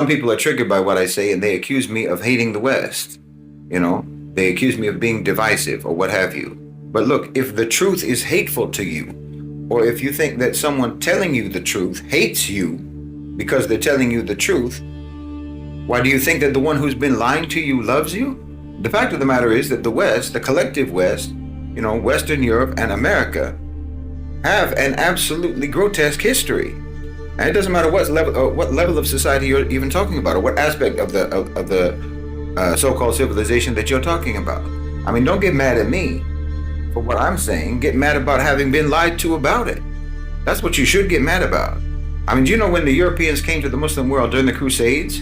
Some people are triggered by what I say and they accuse me of hating the West. They accuse me of being divisive or what have you. But look, if the truth is hateful to you, or if you think that someone telling you the truth hates you because they're telling you the truth, why do you think that the one who's been lying to you loves you? The fact of the matter is that the West, the collective West, Western Europe and America, have an absolutely grotesque history. And it doesn't matter what level of society you're even talking about, or what aspect of the so-called civilization that you're talking about. I mean, don't get mad at me for what I'm saying. Get mad about having been lied to about it. That's what you should get mad about. I mean, do you know when the Europeans came to the Muslim world during the Crusades?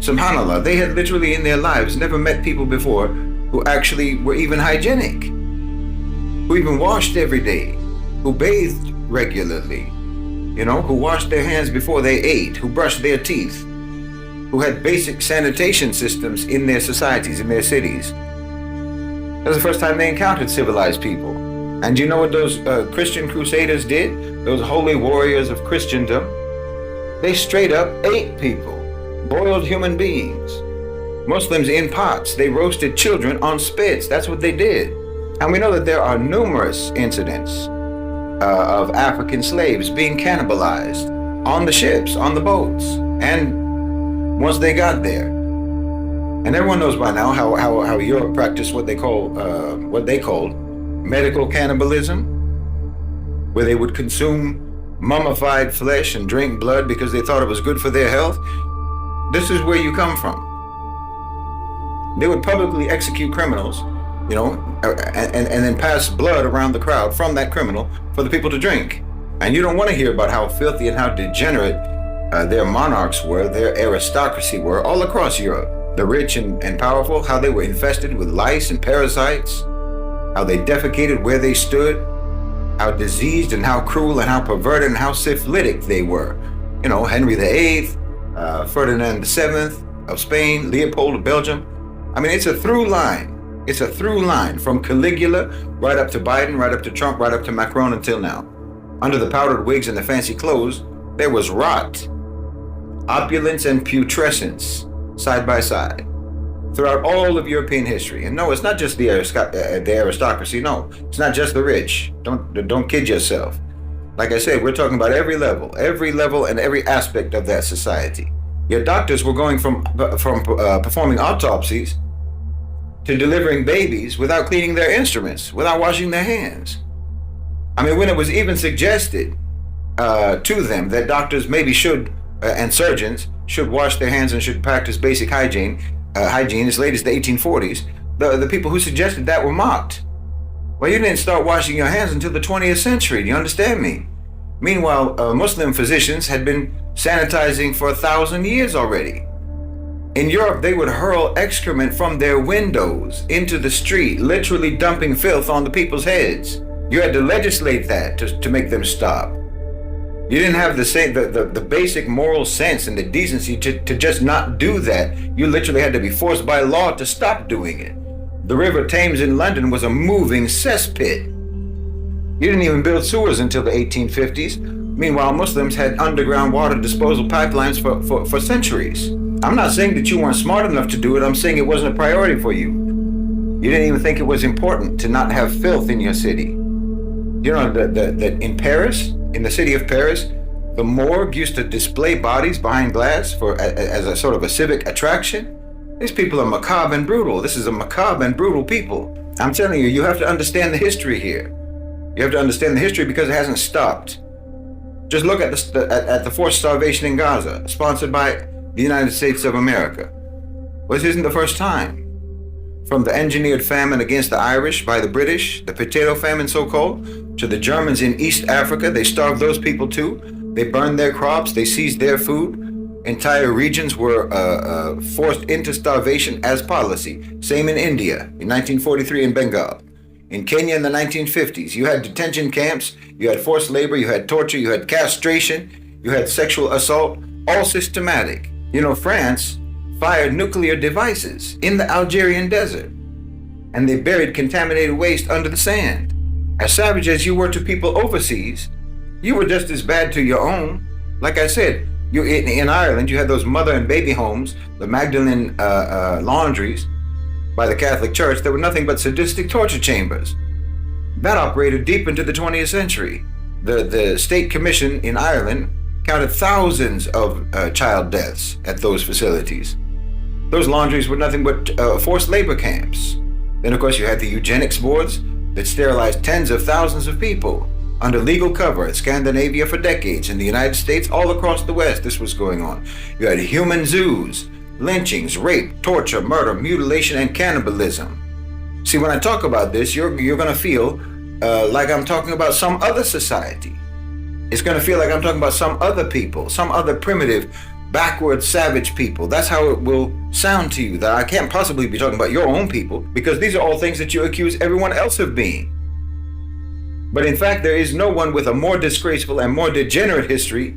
SubhanAllah, they had literally in their lives never met people before who actually were even hygienic, who even washed every day, who bathed regularly, who washed their hands before they ate, who brushed their teeth, who had basic sanitation systems in their societies, in their cities. That was the first time they encountered civilized people. And you know what those Christian crusaders did? Those holy warriors of Christendom? They straight up ate people, boiled human beings. Muslims in pots. They roasted children on spits. That's what they did. And we know that there are numerous incidents of African slaves being cannibalized on the ships, on the boats, and once they got there. And everyone knows by now how Europe practiced what they called medical cannibalism, where they would consume mummified flesh and drink blood because they thought it was good for their health. This is where you come from. They would publicly execute criminals, and then pass blood around the crowd from that criminal for the people to drink. And you don't want to hear about how filthy and how degenerate their monarchs were, their aristocracy were, all across Europe. The rich and powerful, how they were infested with lice and parasites, how they defecated where they stood, how diseased and how cruel and how perverted and how syphilitic they were. Henry VIII, Ferdinand VII of Spain, Leopold of Belgium. I mean, it's a through line. It's a through line from Caligula right up to Biden, right up to Trump, right up to Macron until now. Under the powdered wigs and the fancy clothes, there was rot, opulence, and putrescence side by side throughout all of European history. And no, it's not just the aristocracy. No, it's not just the rich. Don't kid yourself. Like I said, we're talking about every level and every aspect of that society. Your doctors were going from performing autopsies to delivering babies without cleaning their instruments, without washing their hands. I mean, when it was even suggested to them that doctors maybe should, and surgeons should wash their hands and should practice basic hygiene as late as the 1840s, the people who suggested that were mocked. Well, you didn't start washing your hands until the 20th century. Do you understand me? Meanwhile, Muslim physicians had been sanitizing for 1,000 years already. In Europe, they would hurl excrement from their windows into the street, literally dumping filth on the people's heads. You had to legislate that to make them stop. You didn't have the basic moral sense and the decency to just not do that. You literally had to be forced by law to stop doing it. The River Thames in London was a moving cesspit. You didn't even build sewers until the 1850s. Meanwhile, Muslims had underground water disposal pipelines for centuries. I'm not saying that you weren't smart enough to do it. I'm saying it wasn't a priority for you. You didn't even think it was important to not have filth in your city. You know that in Paris, in the city of Paris, the morgue used to display bodies behind glass as a sort of a civic attraction. These people are macabre and brutal. This is a macabre and brutal people. I'm telling you, you have to understand the history here. You have to understand the history because it hasn't stopped. Just look at the forced starvation in Gaza, sponsored by the United States of America. Well, this isn't the first time. From the engineered famine against the Irish by the British, the potato famine so-called, to the Germans in East Africa, they starved those people too. They burned their crops, they seized their food. Entire regions were forced into starvation as policy. Same in India in 1943 in Bengal. In Kenya in the 1950s, you had detention camps, you had forced labor, you had torture, you had castration, you had sexual assault, all systematic. You know, France fired nuclear devices in the Algerian desert, and they buried contaminated waste under the sand. As savage as you were to people overseas, you were just as bad to your own. Like I said, In Ireland, you had those mother and baby homes, the Magdalene laundries by the Catholic Church that were nothing but sadistic torture chambers. That operated deep into the 20th century. The State Commission in Ireland counted thousands of child deaths at those facilities. Those laundries were nothing but forced labor camps. Then, of course, you had the eugenics boards that sterilized tens of thousands of people under legal cover in Scandinavia for decades. In the United States, all across the West, this was going on. You had human zoos, lynchings, rape, torture, murder, mutilation, and cannibalism. See, when I talk about this, you're going to feel like I'm talking about some other society. It's going to feel like I'm talking about some other people, some other primitive, backward, savage people. That's how it will sound to you, that I can't possibly be talking about your own people, because these are all things that you accuse everyone else of being. But in fact, there is no one with a more disgraceful and more degenerate history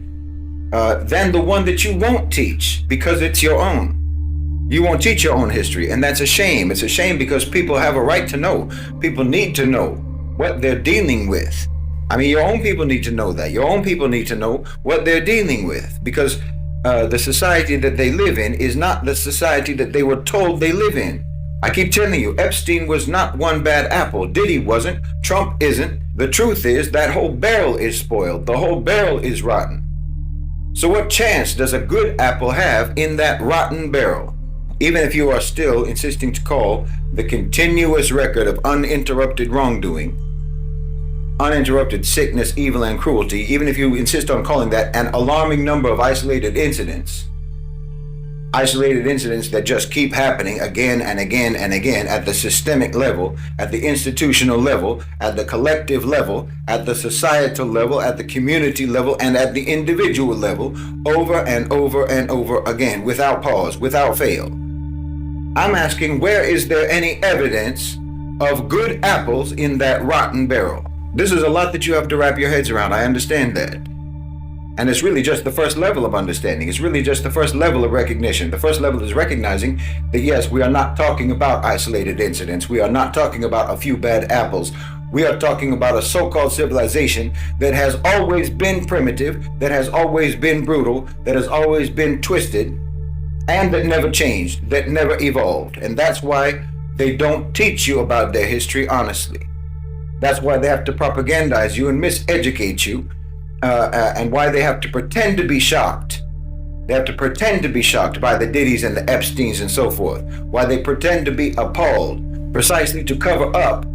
than the one that you won't teach, because it's your own. You won't teach your own history, and that's a shame. It's a shame because people have a right to know. People need to know what they're dealing with. I mean, your own people need to know that. Your own people need to know what they're dealing with, because the society that they live in is not the society that they were told they live in. I keep telling you, Epstein was not one bad apple. Diddy wasn't. Trump isn't. The truth is that whole barrel is spoiled. The whole barrel is rotten. So what chance does a good apple have in that rotten barrel? Even if you are still insisting to call the continuous record of uninterrupted wrongdoing, uninterrupted sickness, evil, and cruelty, even if you insist on calling that an alarming number of isolated incidents that just keep happening again and again and again at the systemic level, at the institutional level, at the collective level, at the societal level, at the community level, and at the individual level, over and over and over again, without pause, without fail. I'm asking, where is there any evidence of good apples in that rotten barrel? This is a lot that you have to wrap your heads around. I understand that. And it's really just the first level of understanding. It's really just the first level of recognition. The first level is recognizing that, yes, we are not talking about isolated incidents. We are not talking about a few bad apples. We are talking about a so-called civilization that has always been primitive, that has always been brutal, that has always been twisted, and that never changed, that never evolved. And that's why they don't teach you about their history honestly. That's why they have to propagandize you and miseducate you. And why they have to pretend to be shocked. They have to pretend to be shocked by the Diddys and the Epsteins and so forth. Why they pretend to be appalled, precisely to cover up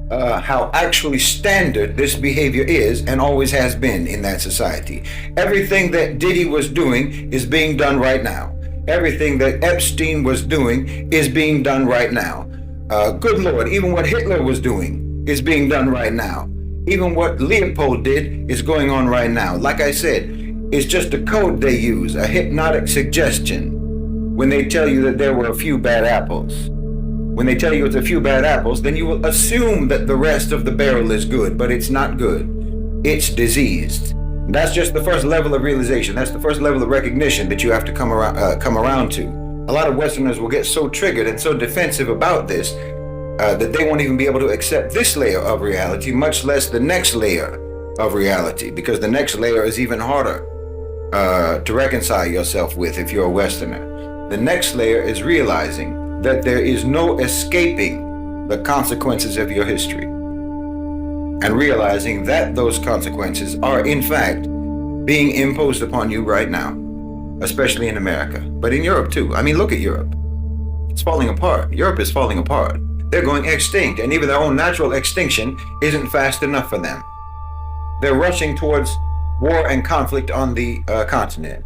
how actually standard this behavior is and always has been in that society. Everything that Diddy was doing is being done right now. Everything that Epstein was doing is being done right now. Good Lord, even what Hitler was doing is being done right now. Even what Leopold did is going on right now. Like I said, it's just a code they use, a hypnotic suggestion, when they tell you that there were a few bad apples. When they tell you it's a few bad apples, then you will assume that the rest of the barrel is good, but it's not good. It's diseased. That's just the first level of realization. That's the first level of recognition that you have to come around to. A lot of Westerners will get so triggered and so defensive about this that they won't even be able to accept this layer of reality, much less the next layer of reality, because the next layer is even harder to reconcile yourself with if you're a Westerner. The next layer is realizing that there is no escaping the consequences of your history, and realizing that those consequences are in fact being imposed upon you right now, especially in America, but in Europe too. I mean, look at Europe. It's falling apart. Europe is falling apart. They're going extinct, and even their own natural extinction isn't fast enough for them. They're rushing towards war and conflict on the continent.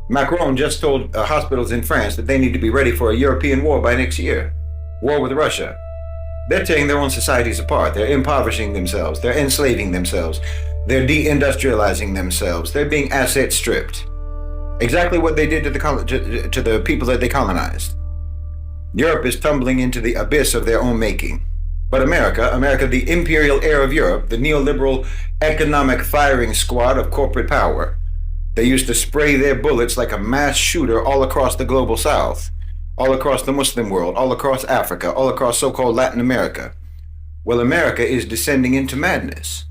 Macron just told hospitals in France that they need to be ready for a European war by next year. War with Russia. They're tearing their own societies apart. They're impoverishing themselves. They're enslaving themselves. They're deindustrializing themselves. They're being asset stripped. Exactly what they did to the people that they colonized. Europe is tumbling into the abyss of their own making. But America, the imperial heir of Europe, the neoliberal economic firing squad of corporate power, they used to spray their bullets like a mass shooter all across the global south, all across the Muslim world, all across Africa, all across so-called Latin America. Well, America is descending into madness.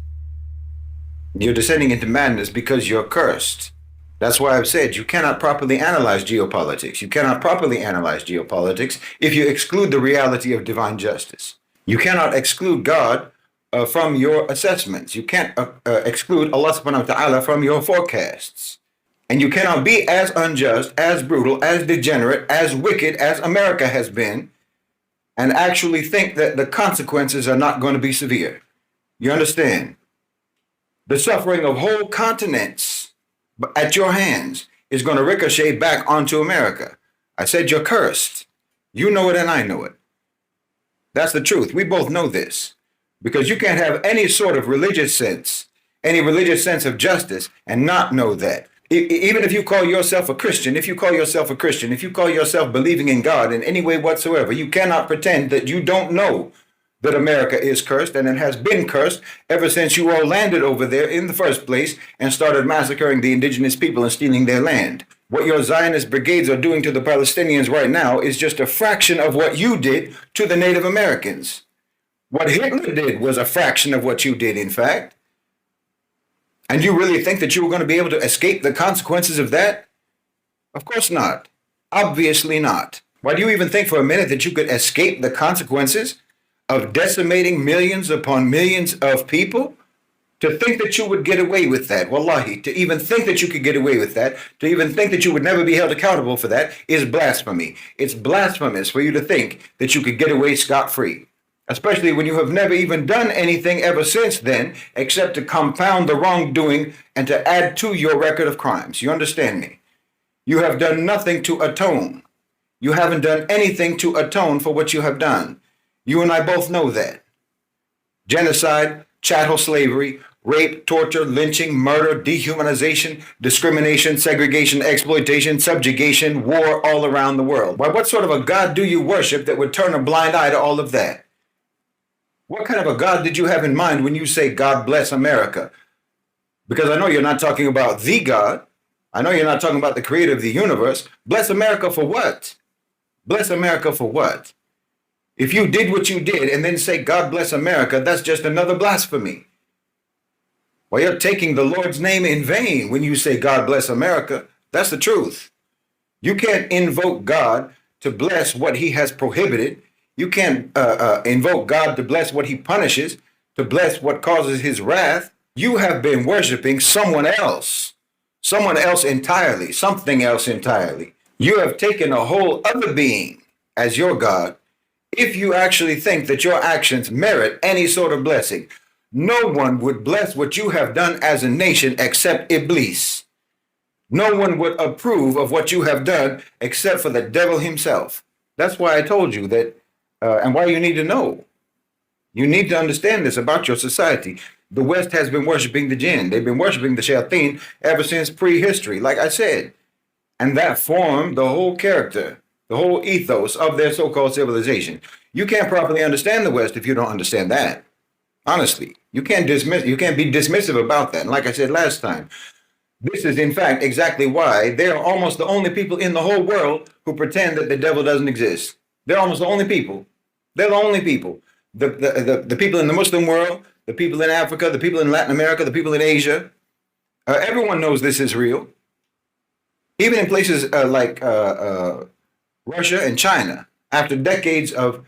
You're descending into madness because you're cursed. That's why I've said you cannot properly analyze geopolitics. You cannot properly analyze geopolitics if you exclude the reality of divine justice. You cannot exclude God from your assessments. You can't exclude Allah subhanahu wa ta'ala from your forecasts. And you cannot be as unjust, as brutal, as degenerate, as wicked as America has been, and actually think that the consequences are not going to be severe. You understand? The suffering of whole continents at your hands is going to ricochet back onto America. I said you're cursed. You know it and I know it. That's the truth. We both know this. Because you can't have any sort of religious sense, any religious sense of justice, and not know that. Even if you call yourself a Christian, if you call yourself believing in God in any way whatsoever, you cannot pretend that you don't know that America is cursed, and it has been cursed ever since you all landed over there in the first place and started massacring the indigenous people and stealing their land. What your Zionist brigades are doing to the Palestinians right now is just a fraction of what you did to the Native Americans. What Hitler did was a fraction of what you did, in fact. And you really think that you were going to be able to escape the consequences of that? Of course not. Obviously not. Why do you even think for a minute that you could escape the consequences of decimating millions upon millions of people? To think that you would get away with that, wallahi, to even think that you could get away with that, to even think that you would never be held accountable for that is blasphemy. It's blasphemous for you to think that you could get away scot-free. Especially when you have never even done anything ever since then, except to compound the wrongdoing and to add to your record of crimes. You understand me? You have done nothing to atone. You haven't done anything to atone for what you have done. You and I both know that. Genocide, chattel slavery, rape, torture, lynching, murder, dehumanization, discrimination, segregation, exploitation, subjugation, war all around the world. Why, what sort of a God do you worship that would turn a blind eye to all of that? What kind of a God did you have in mind when you say, God bless America? Because I know you're not talking about the God. I know you're not talking about the creator of the universe. Bless America for what? Bless America for what? If you did what you did and then say, God bless America, that's just another blasphemy. Well, you're taking the Lord's name in vain when you say, God bless America. That's the truth. You can't invoke God to bless what he has prohibited. You can't invoke God to bless what he punishes, to bless what causes his wrath. You have been worshiping someone else entirely, something else entirely. You have taken a whole other being as your God. If you actually think that your actions merit any sort of blessing, no one would bless what you have done as a nation except Iblis. No one would approve of what you have done except for the devil himself. That's why I told you that. And why you need to know. You need to understand this about your society. The West has been worshiping the jinn. They've been worshiping the shayateen ever since prehistory, like I said. And that formed the whole character, the whole ethos of their so-called civilization. You can't properly understand the West if you don't understand that. Honestly, you can't be dismissive about that. And like I said last time, this is in fact exactly why they're almost the only people in the whole world who pretend that the devil doesn't exist. They're almost the only people. They're the only people. The people in the Muslim world, the people in Africa, the people in Latin America, the people in Asia. Everyone knows this is real. Even in places like Russia and China, after decades of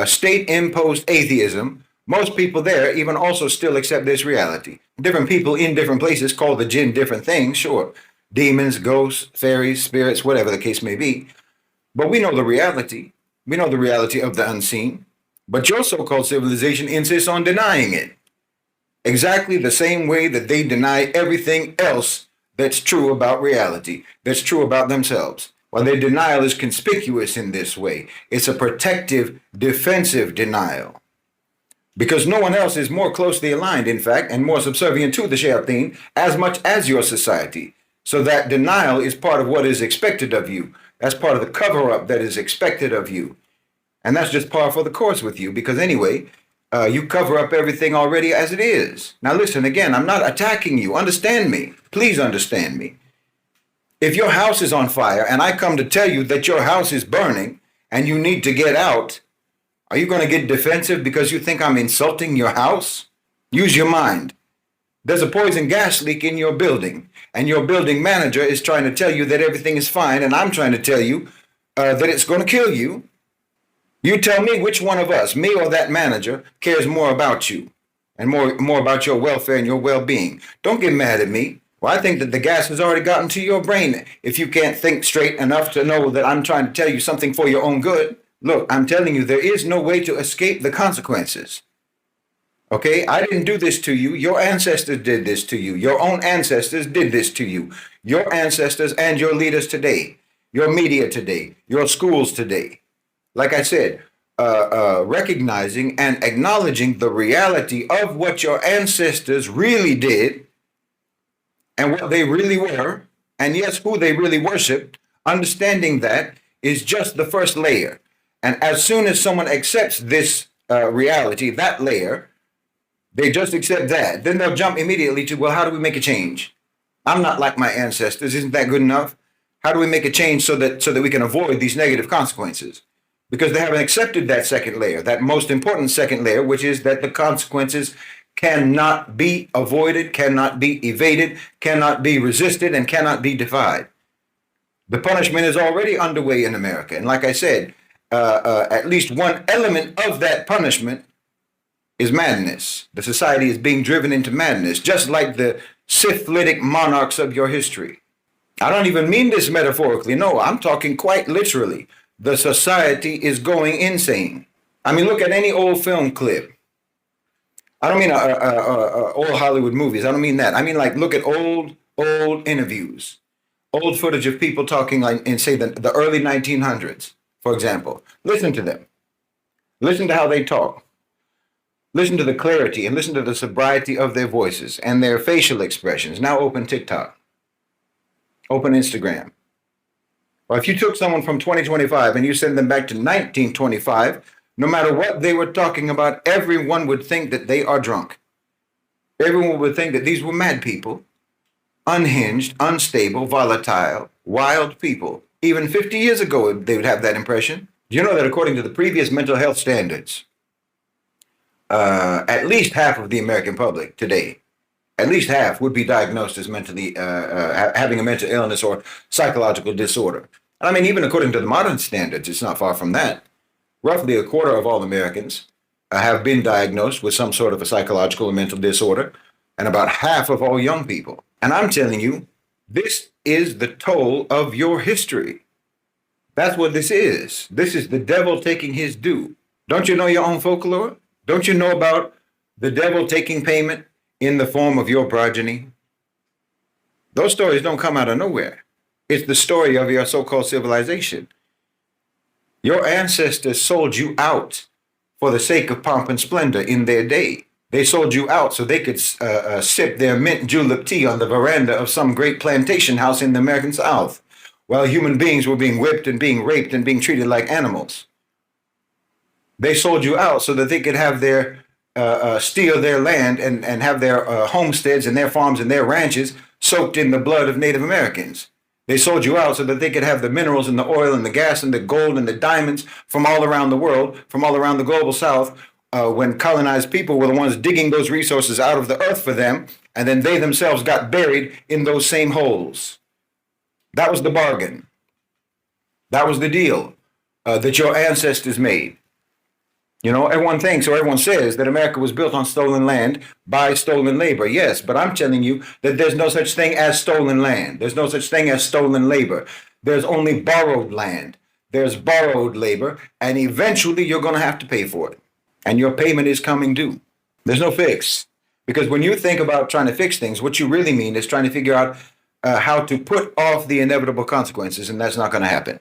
state-imposed atheism, most people there even also still accept this reality. Different people in different places call the jinn different things, sure. Demons, ghosts, fairies, spirits, whatever the case may be. But we know the reality. We know the reality of the unseen, but your so-called civilization insists on denying it. Exactly the same way that they deny everything else that's true about reality, that's true about themselves. While their denial is conspicuous in this way, it's a protective, defensive denial. Because no one else is more closely aligned, in fact, and more subservient to the shayateen as much as your society. So that denial is part of what is expected of you. That's part of the cover-up that is expected of you. And that's just par for the course with you, because anyway, you cover up everything already as it is. Now listen, again, I'm not attacking you. Understand me. Please understand me. If your house is on fire and I come to tell you that your house is burning and you need to get out, are you going to get defensive because you think I'm insulting your house? Use your mind. There's a poison gas leak in your building, and your building manager is trying to tell you that everything is fine, and I'm trying to tell you that it's going to kill you. You tell me which one of us, me or that manager, cares more about you and more about your welfare and your well-being. Don't get mad at me. Well, I think that the gas has already gotten to your brain if you can't think straight enough to know that I'm trying to tell you something for your own good. Look, I'm telling you, there is no way to escape the consequences. Okay, I didn't do this to you. Your ancestors did this to you. Your own ancestors did this to you. Your ancestors and your leaders today, your media today, your schools today. Like I said, recognizing and acknowledging the reality of what your ancestors really did and what they really were, and yes, who they really worshiped, understanding that is just the first layer. And as soon as someone accepts this reality, that layer, they just accept that. Then they'll jump immediately to, well, how do we make a change? I'm not like my ancestors. Isn't that good enough? How do we make a change so that we can avoid these negative consequences? Because they haven't accepted that second layer, that most important second layer, which is that the consequences cannot be avoided, cannot be evaded, cannot be resisted, and cannot be defied. The punishment is already underway in America. And like I said, at least one element of that punishment is madness. The society is being driven into madness, just like the syphilitic monarchs of your history. I don't even mean this metaphorically. No, I'm talking quite literally. The society is going insane. I mean, look at any old film clip. I don't mean old Hollywood movies. I don't mean that. I mean, like, look at old interviews, old footage of people talking like in, say, the early 1900s, for example. Listen to them. Listen to how they talk. Listen to the clarity and listen to the sobriety of their voices and their facial expressions. Now open TikTok. Open Instagram. Well, if you took someone from 2025 and you send them back to 1925, no matter what they were talking about, everyone would think that they are drunk. Everyone would think that these were mad people, unhinged, unstable, volatile, wild people. Even 50 years ago, they would have that impression. Do you know that according to the previous mental health standards, at least half of the American public today, at least half would be diagnosed as mentally having a mental illness or psychological disorder. And I mean, even according to the modern standards, it's not far from that. Roughly a quarter of all Americans have been diagnosed with some sort of a psychological or mental disorder, and about half of all young people. And I'm telling you, this is the toll of your history. That's what this is. This is the devil taking his due. Don't you know your own folklore? Don't you know about the devil taking payment in the form of your progeny? Those stories don't come out of nowhere. It's the story of your so-called civilization. Your ancestors sold you out for the sake of pomp and splendor in their day. They sold you out so they could sip their mint julep tea on the veranda of some great plantation house in the American South, while human beings were being whipped and being raped and being treated like animals. They sold you out so that they could have their steal their land and have their homesteads and their farms and their ranches soaked in the blood of Native Americans. They sold you out so that they could have the minerals and the oil and the gas and the gold and the diamonds from all around the world, from all around the global South, when colonized people were the ones digging those resources out of the earth for them, and then they themselves got buried in those same holes. That was the bargain. That was the deal that your ancestors made. You know, everyone thinks or everyone says that America was built on stolen land by stolen labor. Yes, but I'm telling you that there's no such thing as stolen land. There's no such thing as stolen labor. There's only borrowed land. There's borrowed labor, and eventually you're going to have to pay for it. And your payment is coming due. There's no fix. Because when you think about trying to fix things, what you really mean is trying to figure out how to put off the inevitable consequences, and that's not going to happen.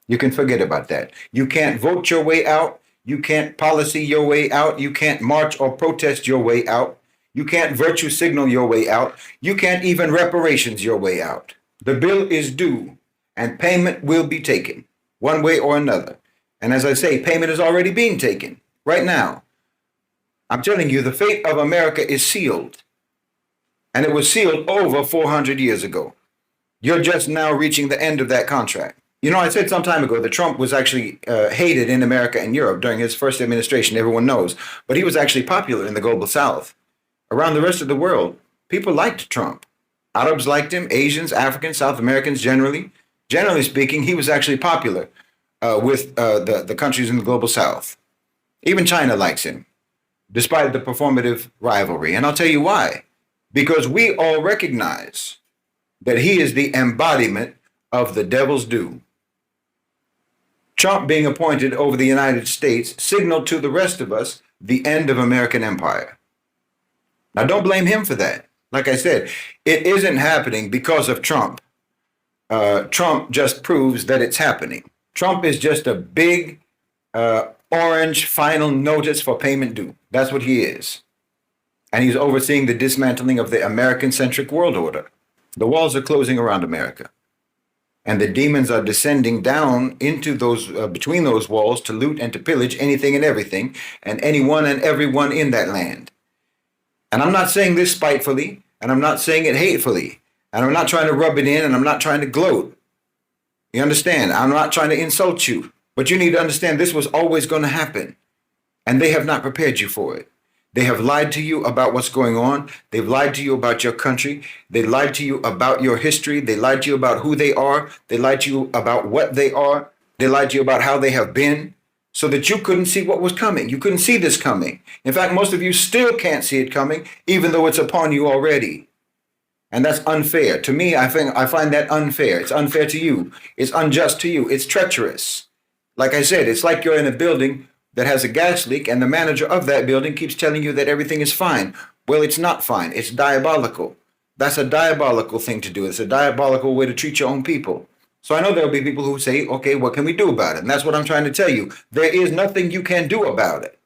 You can forget about that. You can't vote your way out. You can't policy your way out. You can't march or protest your way out. You can't virtue signal your way out. You can't even reparations your way out. The bill is due, and payment will be taken one way or another. And as I say, payment is already being taken right now. I'm telling you, the fate of America is sealed. And it was sealed over 400 years ago. You're just now reaching the end of that contract. You know, I said some time ago that Trump was actually hated in America and Europe during his first administration, everyone knows. But he was actually popular in the global South. Around the rest of the world, People liked Trump. Arabs liked him, Asians, Africans, South Americans generally. Generally speaking, he was actually popular with the countries in the global South. Even China likes him, despite the performative rivalry. And I'll tell you why. Because we all recognize that he is the embodiment of the devil's due. Trump being appointed over the United States signaled to the rest of us the end of American empire. Now, don't blame him for that. Like I said, it isn't happening because of Trump. Trump just proves that it's happening. Trump is just a big orange final notice for payment due. That's what he is. And he's overseeing the dismantling of the American-centric world order. The walls are closing around America. And the demons are descending down into those, between those walls to loot and to pillage anything and everything and anyone and everyone in that land. And I'm not saying this spitefully, and I'm not saying it hatefully, and I'm not trying to rub it in, and I'm not trying to gloat. You understand? I'm not trying to insult you, but you need to understand this was always going to happen, and they have not prepared you for it. They have lied to you about what's going on. They've lied to you about your country. They lied to you about your history. They lied to you about who they are. They lied to you about what they are. They lied to you about how they have been, so that you couldn't see what was coming. You couldn't see this coming. In fact, most of you still can't see it coming, even though it's upon you already. And that's unfair. To me, I find that unfair. It's unfair to you. It's unjust to you. It's treacherous. Like I said, it's like you're in a building that has a gas leak and the manager of that building keeps telling you that everything is fine. Well, it's not fine. It's diabolical. That's a diabolical thing to do. It's a diabolical way to treat your own people. So I know there'll be people who say, okay, what can we do about it? And that's what I'm trying to tell you. There is nothing you can do about it.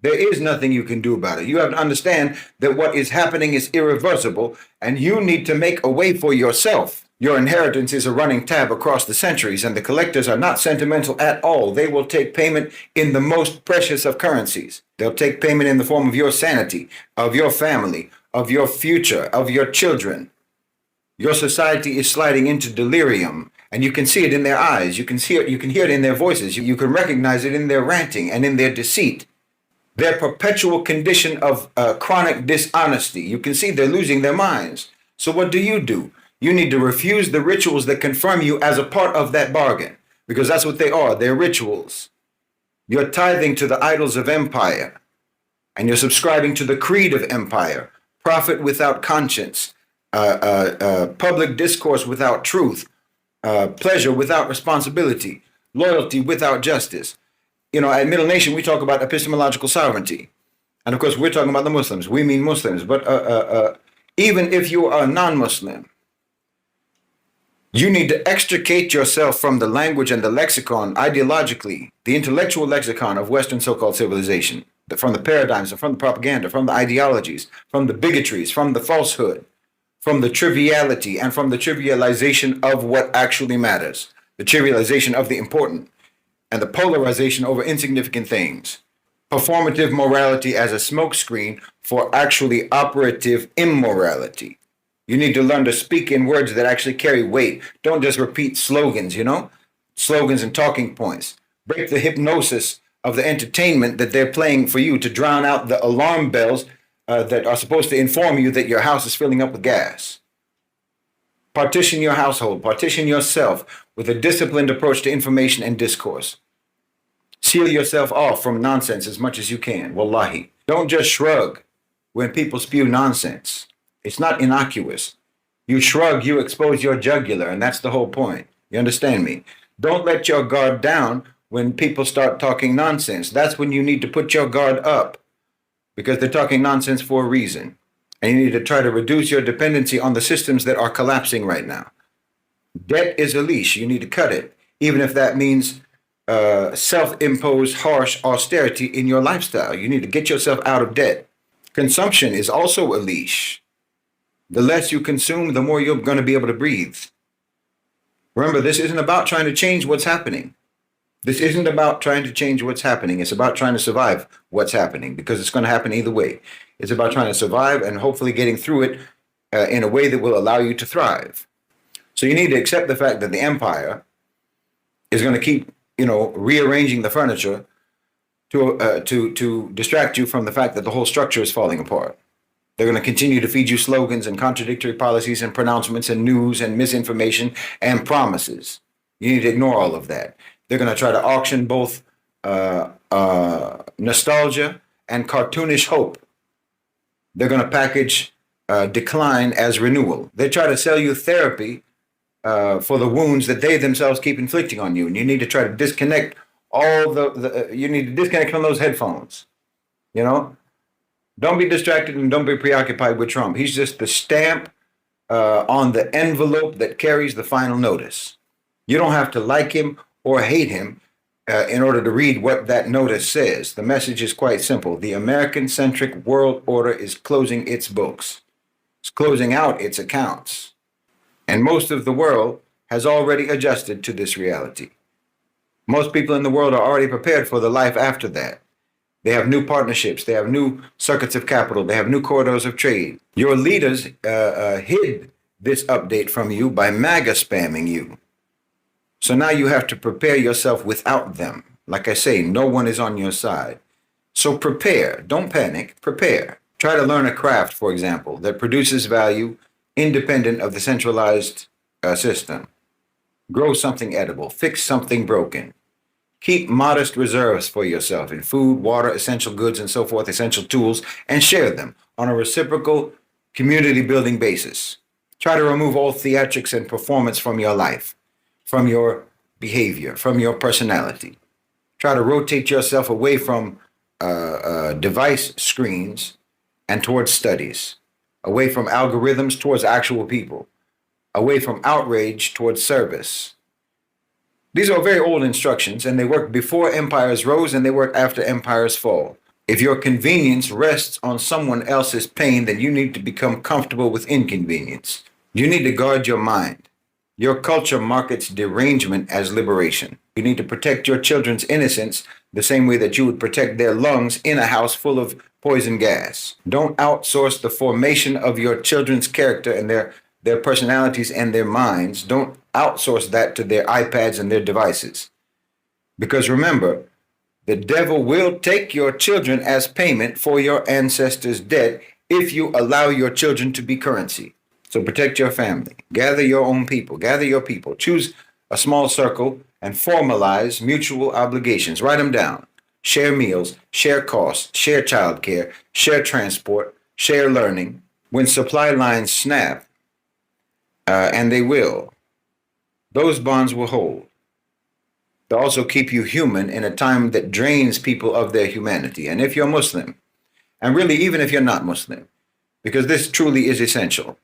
There is nothing you can do about it. You have to understand that what is happening is irreversible, and you need to make a way for yourself. Your inheritance is a running tab across the centuries, and the collectors are not sentimental at all. They will take payment in the most precious of currencies. They'll take payment in the form of your sanity, of your family, of your future, of your children. Your society is sliding into delirium, and you can see it in their eyes. You can see it, you can hear it in their voices. You can recognize it in their ranting and in their deceit. Their perpetual condition of chronic dishonesty. You can see they're losing their minds. So what do? You need to refuse the rituals that confirm you as a part of that bargain, because that's what they are. They're rituals. You're tithing to the idols of empire, and you're subscribing to the creed of empire, profit without conscience, public discourse without truth, pleasure without responsibility, loyalty without justice. You know, at Middle Nation, we talk about epistemological sovereignty. And of course, we're talking about the Muslims. We mean Muslims. But even if you are non-Muslim, you need to extricate yourself from the language and the lexicon, ideologically, the intellectual lexicon of Western so-called civilization, from the paradigms, from the propaganda, from the ideologies, from the bigotries, from the falsehood, from the triviality, and from the trivialization of what actually matters, the trivialization of the important, and the polarization over insignificant things. Performative morality as a smokescreen for actually operative immorality. You need to learn to speak in words that actually carry weight. Don't just repeat slogans, slogans and talking points. Break the hypnosis of the entertainment that they're playing for you to drown out the alarm bells that are supposed to inform you that your house is filling up with gas. Partition your household, partition yourself with a disciplined approach to information and discourse. Seal yourself off from nonsense as much as you can, wallahi. Don't just shrug when people spew nonsense. It's not innocuous. You shrug, you expose your jugular, and that's the whole point. You understand me? Don't let your guard down when people start talking nonsense. That's when you need to put your guard up, because they're talking nonsense for a reason. And you need to try to reduce your dependency on the systems that are collapsing right now. Debt is a leash. You need to cut it, even if that means self-imposed harsh austerity in your lifestyle. You need to get yourself out of debt. Consumption is also a leash. The less you consume, the more you're going to be able to breathe. Remember, this isn't about trying to change what's happening. This isn't about trying to change what's happening. It's about trying to survive what's happening, because it's going to happen either way. It's about trying to survive and hopefully getting through it in a way that will allow you to thrive. So you need to accept the fact that the empire is going to keep, rearranging the furniture to distract you from the fact that the whole structure is falling apart. They're going to continue to feed you slogans and contradictory policies and pronouncements and news and misinformation and promises. You need to ignore all of that. They're going to try to auction both nostalgia and cartoonish hope. They're going to package decline as renewal. They try to sell you therapy for the wounds that they themselves keep inflicting on you. And you need to try to disconnect you need to disconnect from those headphones. You know, don't be distracted and don't be preoccupied with Trump. He's just the stamp on the envelope that carries the final notice. You don't have to like him or hate him in order to read what that notice says. The message is quite simple. The American-centric world order is closing its books. It's closing out its accounts. And most of the world has already adjusted to this reality. Most people in the world are already prepared for the life after that. They have new partnerships. They have new circuits of capital. They have new corridors of trade. Your leaders hid this update from you by MAGA spamming you. So now you have to prepare yourself without them. Like I say, no one is on your side. So prepare. Don't panic. Prepare. Try to learn a craft, for example, that produces value independent of the centralized system. Grow something edible. Fix something broken. Keep modest reserves for yourself in food, water, essential goods, and so forth, essential tools, and share them on a reciprocal community building basis. Try to remove all theatrics and performance from your life, from your behavior, from your personality. Try to rotate yourself away from device screens and towards studies, away from algorithms towards actual people, away from outrage towards service. These are very old instructions, and they work before empires rose and they work after empires fall. If your convenience rests on someone else's pain, then you need to become comfortable with inconvenience. You need to guard your mind. Your culture markets derangement as liberation. You need to protect your children's innocence the same way that you would protect their lungs in a house full of poison gas. Don't outsource the formation of your children's character and their personalities and their minds. Don't outsource that to their iPads and their devices. Because remember, the devil will take your children as payment for your ancestors' debt if you allow your children to be currency. So protect your family. Gather your own people. Gather your people. Choose a small circle and formalize mutual obligations. Write them down. Share meals, share costs, share childcare, share transport, share learning. When supply lines snap, and they will, those bonds will hold. They'll also keep you human in a time that drains people of their humanity. And if you're Muslim, and really even if you're not Muslim, because this truly is essential,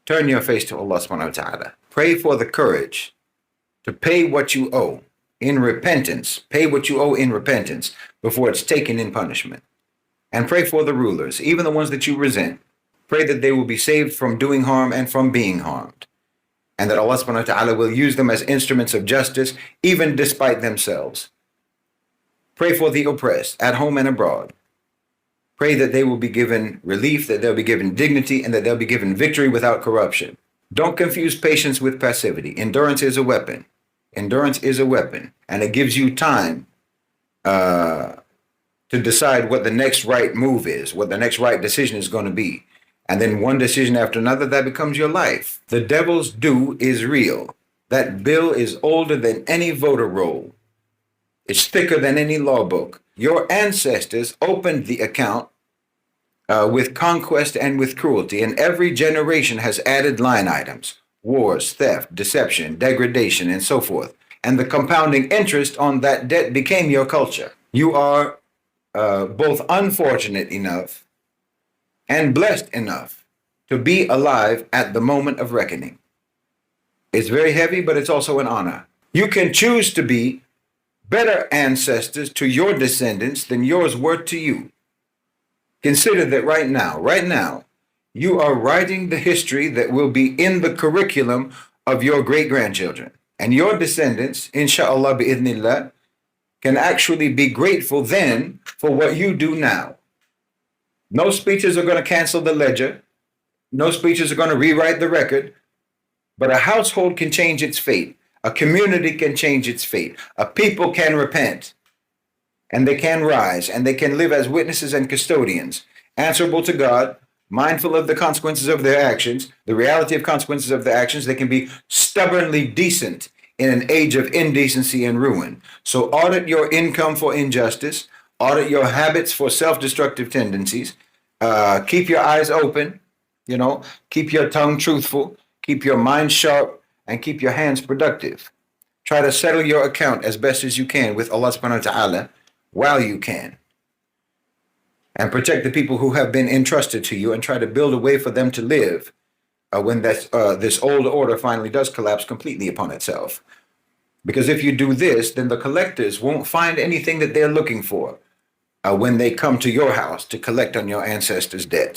turn your face to Allah subhanahu wa ta'ala. Pray for the courage to pay what you owe in repentance. Pay what you owe in repentance before it's taken in punishment. And pray for the rulers, even the ones that you resent. Pray that they will be saved from doing harm and from being harmed. And that Allah subhanahu wa ta'ala will use them as instruments of justice, even despite themselves. Pray for the oppressed, at home and abroad. Pray that they will be given relief, that they'll be given dignity, and that they'll be given victory without corruption. Don't confuse patience with passivity. Endurance is a weapon. Endurance is a weapon, and it gives you time to decide what the next right move is, what the next right decision is going to be. And then one decision after another, that becomes your life. The devil's due is real. That bill is older than any voter roll. It's thicker than any law book. Your ancestors opened the account with conquest and with cruelty, and every generation has added line items: wars, theft, deception, degradation, and so forth. And the compounding interest on that debt became your culture. You are both unfortunate enough and blessed enough to be alive at the moment of reckoning. It's very heavy, but it's also an honor. You can choose to be better ancestors to your descendants than yours were to you. Consider that right now, you are writing the history that will be in the curriculum of your great-grandchildren. And your descendants, inshallah bi'idhnillah, can actually be grateful then for what you do now. No speeches are going to cancel the ledger. No speeches are going to rewrite the record. But a household can change its fate. A community can change its fate. A people can repent. And they can rise. And they can live as witnesses and custodians. answerable to God, mindful of the consequences of their actions, the reality of consequences of their actions. They can be stubbornly decent in an age of indecency and ruin. So audit your income for injustice, audit your habits for self-destructive tendencies, keep your eyes open, keep your tongue truthful, keep your mind sharp, and keep your hands productive. Try to settle your account as best as you can with Allah subhanahu wa ta'ala while you can. And protect the people who have been entrusted to you and try to build a way for them to live when this old order finally does collapse completely upon itself. Because if you do this, then the collectors won't find anything that they're looking for when they come to your house to collect on your ancestors' debts.